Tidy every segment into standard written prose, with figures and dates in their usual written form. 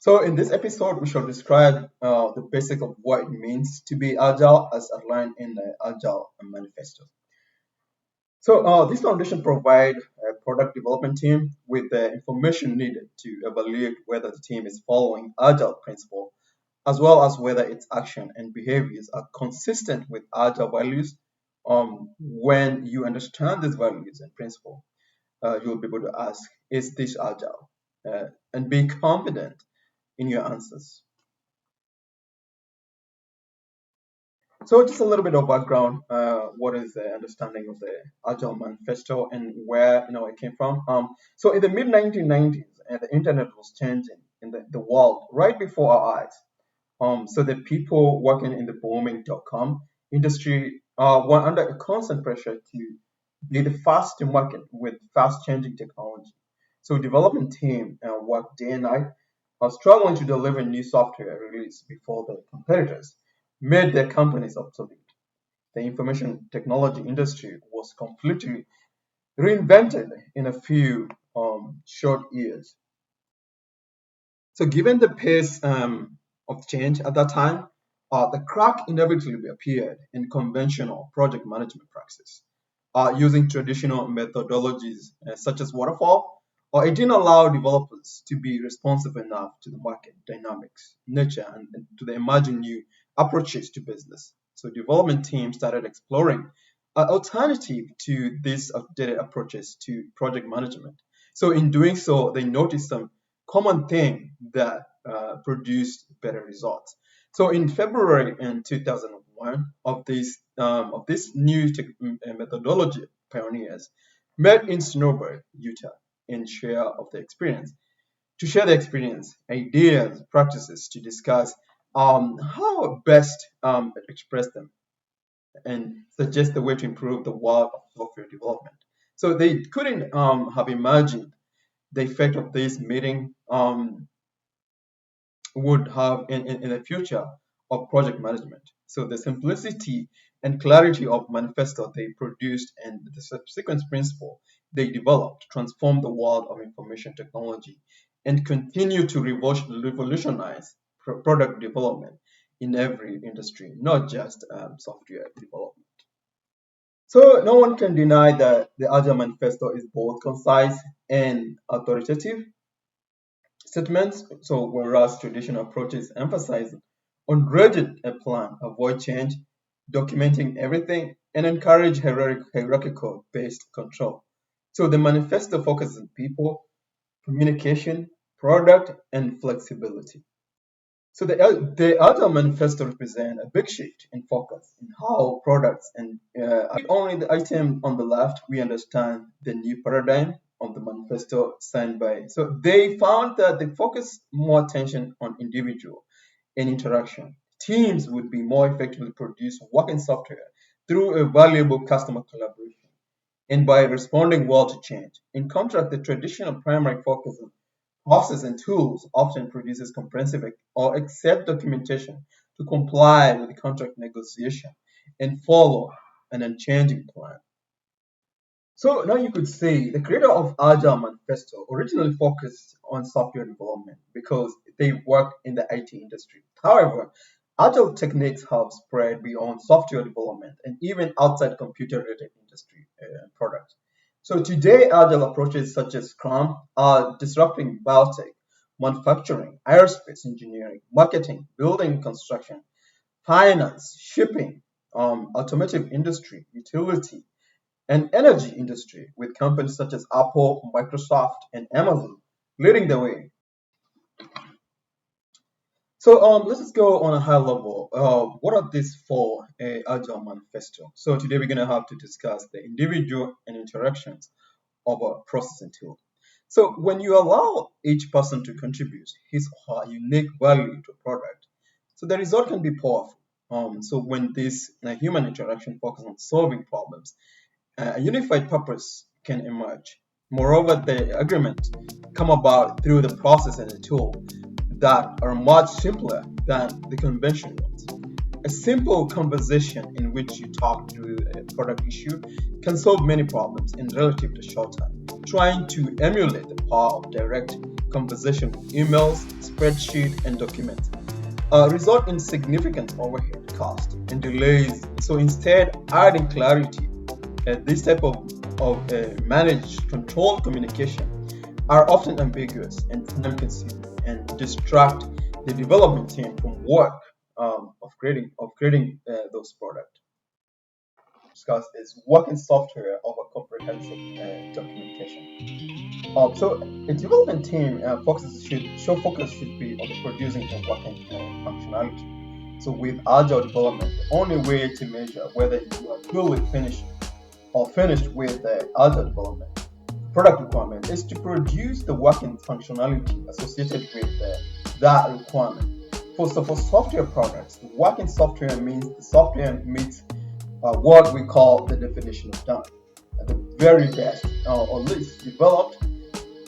So, in this episode, we shall describe the basic of what it means to be agile as outlined in the Agile Manifesto. So, this foundation provides a product development team with the information needed to evaluate whether the team is following agile principle, as well as whether its action and behaviors are consistent with agile values. When you understand these values and principle, you'll be able to ask, is this agile? And be confident in your answers. So, just a little bit of background. What is the understanding of the Agile Manifesto and where it came from? So, in the mid 1990s, the internet was changing in the world right before our eyes. So the people working in the booming .com industry were under a constant pressure to be the fast to market with fast changing technology. So development team worked day and night, struggling to deliver new software release before the competitors made their companies obsolete. The information technology industry was completely reinvented in a few short years. So, given the pace of change at that time, the crack inevitably appeared in conventional project management practices. Using traditional methodologies such as waterfall, or it didn't allow developers to be responsive enough to the market dynamics, nature, and to the emerging new approaches to business. So, development teams started exploring alternative to these updated approaches to project management. So, in doing so, they noticed some common thing that produced better results. So in February in 2001, of this new methodology pioneers met in Snowbird, Utah, and share the experience, ideas, practices to discuss how best express them and suggest the way to improve the world of software development. So they couldn't have imagined the effect of this meeting would have in the future of project management. So the simplicity and clarity of manifesto they produced and the subsequent principle they developed transformed the world of information technology and continue to revolutionize product development in every industry, not just software development. So no one can deny that the Agile Manifesto is both concise and authoritative statements. So whereas traditional approaches emphasize on rigid a plan, avoid change, documenting everything, and encourage hierarchical based control. So the manifesto focuses on people, communication, product, and flexibility. So the Agile Manifesto represent a big shift in focus in how products and only the item on the left, we understand the new paradigm of the manifesto signed by. So they found that they focus more attention on individual and interaction. Teams would be more effectively produce working software through a valuable customer collaboration and by responding well to change. In contrast, the traditional primary focus on process and tools often produces comprehensive or accept documentation to comply with the contract negotiation and follow an unchanging plan. So now you could say the creator of Agile Manifesto originally focused on software development because they work in the IT industry. However, Agile techniques have spread beyond software development and even outside computer-related industry products. So today, Agile approaches such as Scrum are disrupting biotech, manufacturing, aerospace engineering, marketing, building construction, finance, shipping, automotive industry, utility, and energy industry, with companies such as Apple, Microsoft, and Amazon leading the way. So let's just go on a high level. What are these for a Agile Manifesto? So today we're going to have to discuss the individual and interactions of a processing tool. So when you allow each person to contribute his or her unique value to a product, so the result can be powerful. So when this human interaction focuses on solving problems, a unified purpose can emerge. Moreover, the agreement come about through the process and the tool that are much simpler than the conventional ones. A simple conversation in which you talk through a product issue can solve many problems in relatively short time. Trying to emulate the power of direct conversation with emails, spreadsheet and document, result in significant overhead cost and delays. So instead, adding clarity, this type of managed, controlled communication are often ambiguous and time-consuming and distract the development team from work of creating those products. Discuss is working software over comprehensive documentation. So a development team focus should be on producing and working functionality. So with agile development, the only way to measure whether you are fully finished or finished with the agile development product requirement is to produce the working functionality associated with that requirement. For software products, working software means the software meets what we call the definition of done. At the very best, or least developed,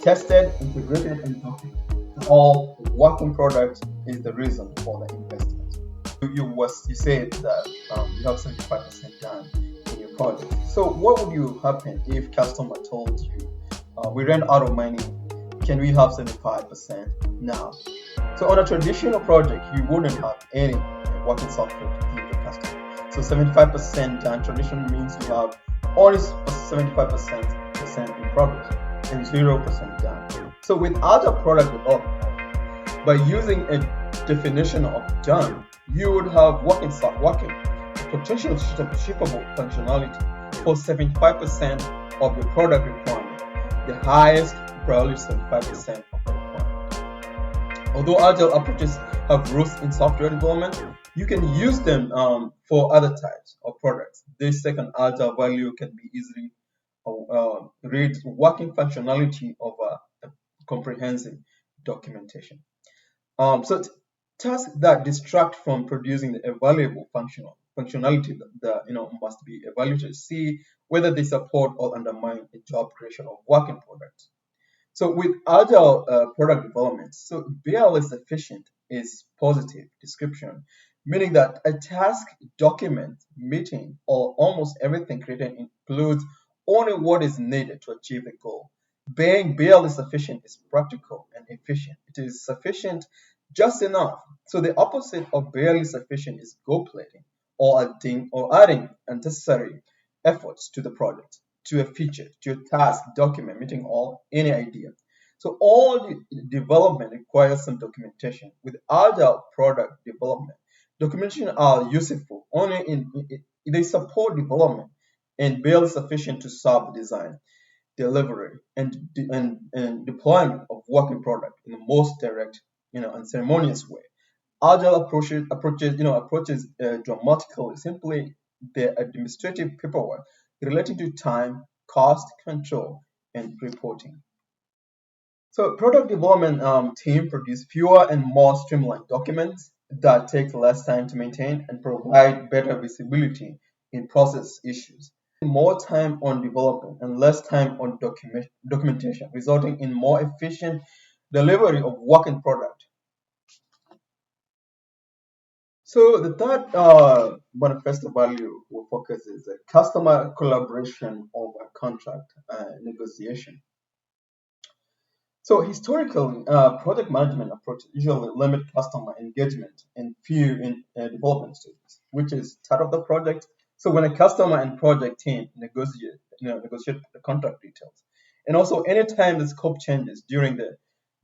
tested, integrated, and documented. All working products is the reason for the investment. You said that you have 75% done in your project. So what would you happen if customer told you we ran out of money? Can we have 75% now? So on a traditional project, you wouldn't have any working software to give the customer. So 75% done tradition means you have only 75% in progress and 0% done. So with other product development, by using a definition of done, you would have working potential shippable functionality for 75% of the product requirement, the highest priority 75% of the requirement. Although agile approaches have roots in software development, you can use them for other types of products. This second agile value can be easily read working functionality of a comprehensive documentation. So tasks that distract from producing a valuable functionality that must be evaluated to see whether they support or undermine the job creation of working products. So with agile product development, so barely sufficient is positive description, meaning that a task, document, meeting, or almost everything created includes only what is needed to achieve the goal. Being barely sufficient is practical and efficient. It is sufficient just enough. So the opposite of barely sufficient is goal plating or adding unnecessary efforts to the project, to a feature, to a task, document, meeting all any idea. So all the development requires some documentation. With agile product development, documentation are useful only they support development and barely sufficient to solve the design, delivery, and deployment of working product in the most direct, unceremonious way. Agile approaches dramatically simply the administrative paperwork relating to time, cost control, and reporting. So product development team produce fewer and more streamlined documents that take less time to maintain and provide better visibility in process issues. More time on development and less time on documentation, resulting in more efficient delivery of working product. So the third manifesto value will focus is customer collaboration over contract negotiation. So historically, project management approaches usually limit customer engagement in few development stages, which is start of the project. So when a customer and project team negotiate the contract details, and also anytime the scope changes during the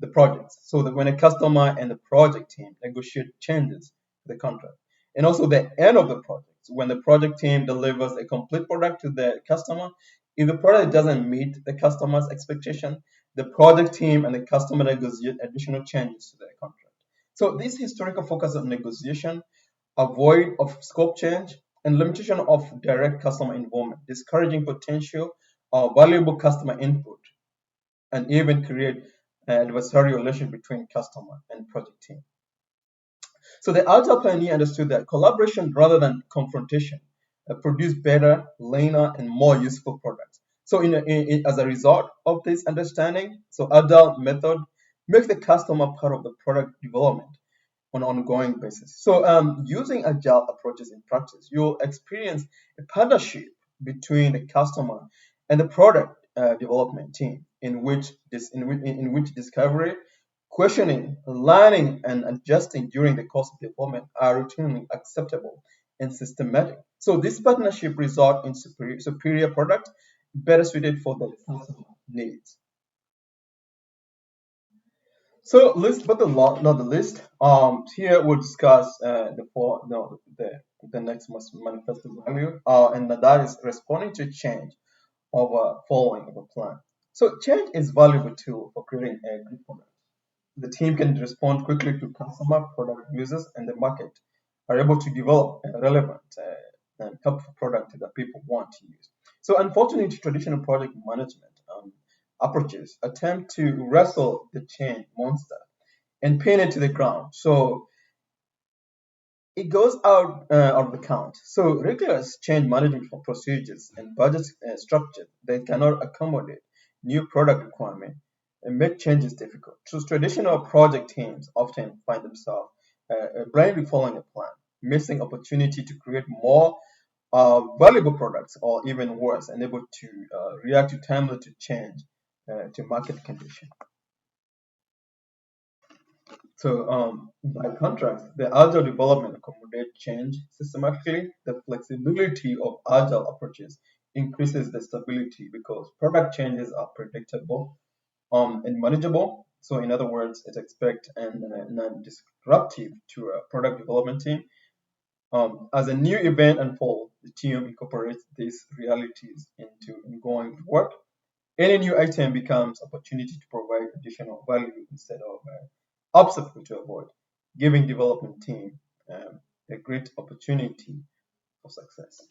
project. So that when a customer and the project team negotiate changes to the contract, and also the end of the project, when the project team delivers a complete product to the customer, if the product doesn't meet the customer's expectation, the project team and the customer negotiate additional changes to their contract. So this historical focus on negotiation, avoid of scope change, and limitation of direct customer involvement, discouraging potential or valuable customer input, and even create an adversarial relation between customer and project team. So the Agile pioneer understood that collaboration rather than confrontation produce better, leaner, and more useful products. So as a result of this understanding, so Agile method makes the customer part of the product development on an ongoing basis. So using Agile approaches in practice, you'll experience a partnership between the customer and the product development team in which discovery, Questioning, learning, and adjusting during the course of development are routinely acceptable and systematic. So this partnership result in superior product better suited for the customer needs. So list, but not the list. Here we'll discuss the four, no, the next most manifested value, and that is responding to change of following of a plan. So change is valuable tool for creating a good product. The team can respond quickly to customer, product users, and the market are able to develop a relevant and helpful product that people want to use. So, unfortunately, traditional project management approaches attempt to wrestle the change monster and pin it to the ground. So it goes out of the count. So rigorous change management for procedures and budget structure that cannot accommodate new product requirement and make changes difficult. So traditional project teams often find themselves blindly following a plan, missing opportunity to create more valuable products, or even worse, unable to react to timely to change to market condition. So, by contrast, the agile development accommodates change systematically. The flexibility of agile approaches increases the stability because product changes are predictable and manageable. So, in other words, it's expect and non-disruptive to a product development team. As a new event unfolds, the team incorporates these realities into ongoing work. Any new item becomes opportunity to provide additional value instead of obstacle to avoid, giving development team a great opportunity for success.